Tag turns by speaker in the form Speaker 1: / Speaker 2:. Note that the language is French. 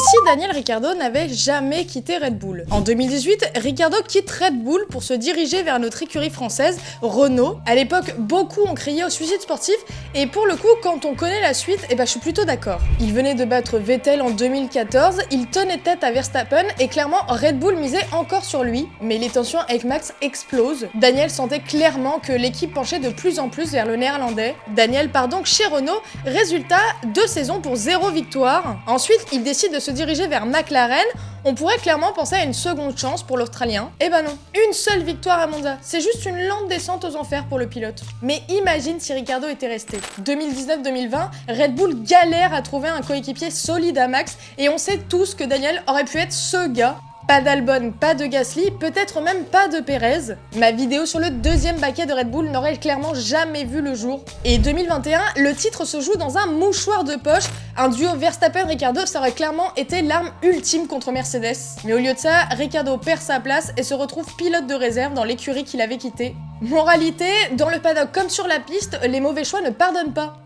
Speaker 1: si Daniel Ricciardo n'avait jamais quitté Red Bull? En 2018, Ricciardo quitte Red Bull pour se diriger vers notre écurie française, Renault. À l'époque, beaucoup ont crié au suicide sportif, et pour le coup, quand on connaît la suite, je suis plutôt d'accord. Il venait de battre Vettel en 2014, il tenait tête à Verstappen, et clairement, Red Bull misait encore sur lui, mais les tensions avec Max explosent. Daniel sentait clairement que l'équipe penchait de plus en plus vers le néerlandais. Daniel part donc chez Renault, résultat, 2 saisons pour 0 victoire. Ensuite, il décide de se diriger vers McLaren. On pourrait clairement penser à une seconde chance pour l'Australien. Eh ben non, une seule victoire à Monza, c'est juste une lente descente aux enfers pour le pilote. Mais imagine si Ricciardo était resté. 2019-2020, Red Bull galère à trouver un coéquipier solide à Max, et on sait tous que Daniel aurait pu être ce gars. Pas d'Albon, pas de Gasly, peut-être même pas de Perez. Ma vidéo sur le deuxième baquet de Red Bull n'aurait clairement jamais vu le jour. Et 2021, le titre se joue dans un mouchoir de poche. Un duo Verstappen-Ricciardo, ça aurait clairement été l'arme ultime contre Mercedes. Mais au lieu de ça, Ricciardo perd sa place et se retrouve pilote de réserve dans l'écurie qu'il avait quittée. Moralité, dans le paddock comme sur la piste, les mauvais choix ne pardonnent pas.